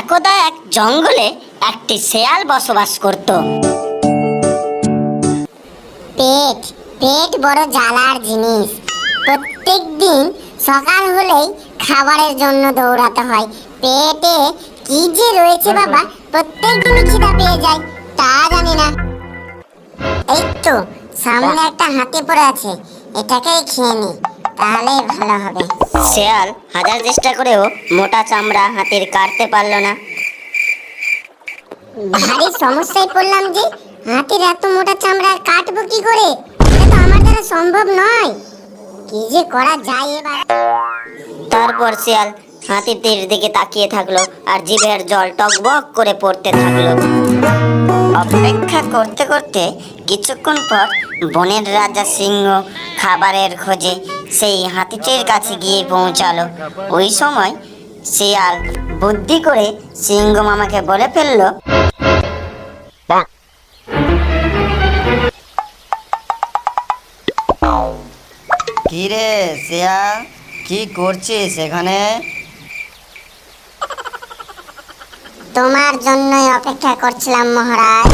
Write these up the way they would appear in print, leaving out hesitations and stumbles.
একদা এক জঙ্গলে একটি শেয়াল বসবাস করত। পেট পেট বড় জ্বালার জিনিস। প্রত্যেকদিন সকাল হলেই খাবারের জন্য দৌড়াতে হয়। পেটে কি যে রয়েছে বাবা, প্রত্যেকদিনই খিদা পেয়ে যায়, তা জানি না। এই তো সামনে একটা হাতি পড়ে আছে, এটাকেই খেয়ে নি, তাহলেই ভালো হবে। শেয়াল হাজার চেষ্টা করেও মোটা চামড়া হাতির কাটতে পারল না। ভারী সমস্যায় পড়লাম যে, হাতির এত মোটা চামড়া কাটবো কি করে? এটা তো আমার দ্বারা সম্ভব নয়। কি যে করা যায় এবার। তারপর শেয়াল হাতিটির দিকে তাকিয়ে থাকলো আর জিভের জল টকবক করে পড়তে থাকলো। অপেক্ষা করতে করতে কিছুক্ষণ পর বনের রাজা সিংহ খাবারের খোঁজে সেই হাতিটির কাছে গিয়ে পৌঁছালো। ওই সময় শিয়াল বুদ্ধি করে সিংহ মামাকে বলে ফেললো, কি রে শিয়াল, কি করছিস এখানে? তোমার জন্যই অপেক্ষা করছিলাম মহারাজ।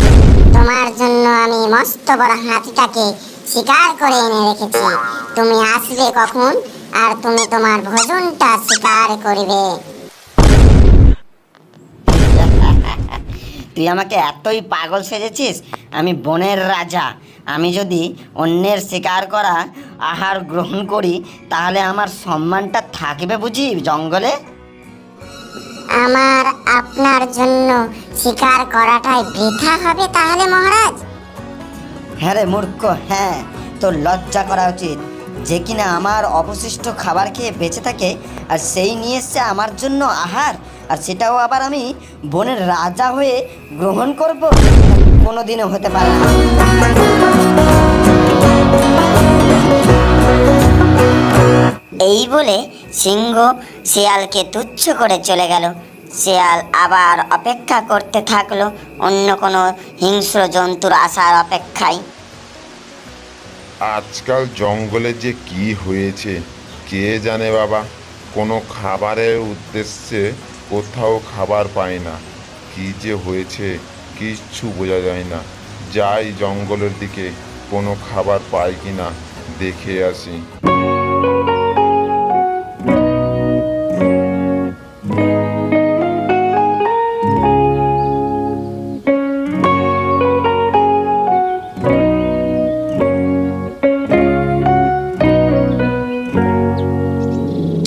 তোমার জন্য আমি মস্ত বড় হাতিটাকে শিকার করে এনে রেখেছি। তুমি আসবে কখন আর তুমি তোমার ভোজনটা শিকার করবে। তুই আমাকে এতই পাগল সেজেছিস? আমি বনের রাজা। আমি যদি অন্যের শিকার করা আহার গ্রহণ করি তাহলে আমার সম্মানটা থাকবে বুঝি জঙ্গলে? আমার আপনার জন্য শিকার করাটাই বৃথা হবে তাহলে মহারাজ। হ্যাঁ রে মূর্খ, হ্যাঁ, তোর লজ্জা করা উচিত যে কিনা আমার অবশিষ্ট খাবার খেয়ে বেঁচে থাকে আর সেই নিয়ে এসছে আমার জন্য আহার, আর সেটাও আবার আমি বনের রাজা হয়ে গ্রহণ করব? কোনোদিনও হতে পারে না। এই বলে সিংহ শিয়ালকে তুচ্ছ করে চলে গেল। শিয়াল আবার অপেক্ষা করতে থাকলো অন্য কোনো হিংস্র জন্তুর আসার অপেক্ষায়। আজকাল জঙ্গলে যে কি হয়েছে কে জানে বাবা। কোনো খাবারের উদ্দেশ্যে কোথাও খাবার পায় না। কি যে হয়েছে কিচ্ছু বোঝা যায় না। যাই জঙ্গলের দিকে, কোনো খাবার পাই কি না দেখে আসি।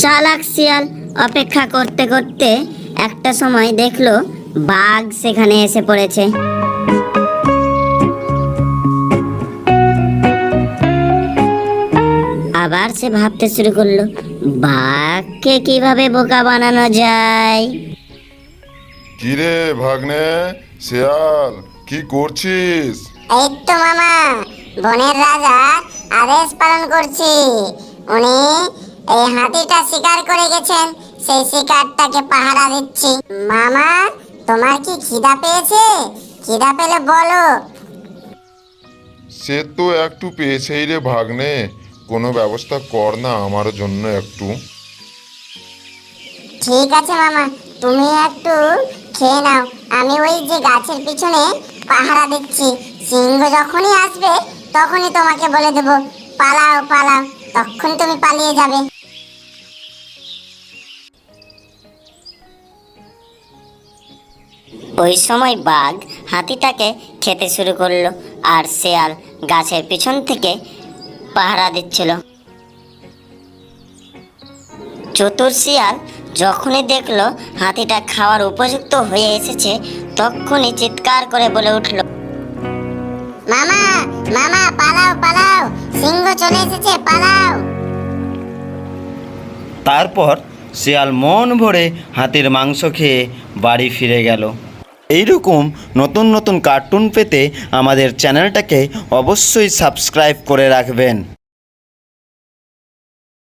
চালাক শিয়াল অপেক্ষা করতে করতে একটা সময় দেখলো বাঘ সেখানে এসে পড়েছে। আবার সে ভাবতে শুরু করলো, বাঘকে কিভাবে বোকা বানানো যায়। কিরে ভাগ্নে শিয়াল, কি করছিস? এই তো মামা, বনের রাজা আদেশ পালন করছি। উনি এই হাতিটা শিকার করে গেছেন, সেই শিকারটাকে পাহারা দিচ্ছি। মামা, তোমার কি খিদা পেয়েছে? খিদা পেলে বলো। সে তো একটু পেয়েছেই রে ভাগ্নে, কোনো ব্যবস্থা কর না আমার জন্য একটু। ঠিক আছে মামা, তুমি একটু খেয়ে নাও। আমি ওই যে গাছের পিছনে পাহারা দিচ্ছি। সিংহ যখনই আসবে তখনই তোমাকে বলে দেব, পালাও পালাও, তখন তুমি পালিয়ে যাবে। ওই সময় বাঘ হাতিটাকে খেতে শুরু করলো আর শিয়াল গাছের পিছন থেকে পাহারা দিচ্ছিল। চতুর শিয়াল যখনই দেখলো হাতিটা খাওয়ার উপযুক্ত হয়ে এসেছে তখনই চিৎকার করে বলে উঠলো, মামা মামা, পালাও পালাও, সিংহ চলে এসেছে, পালাও। তারপর শিয়াল মন ভরে হাতির মাংস খেয়ে বাড়ি ফিরে গেল। এইরকম নতুন নতুন কার্টুন পেতে আমাদের চ্যানেলটাকে অবশ্যই সাবস্ক্রাইব করে রাখবেন।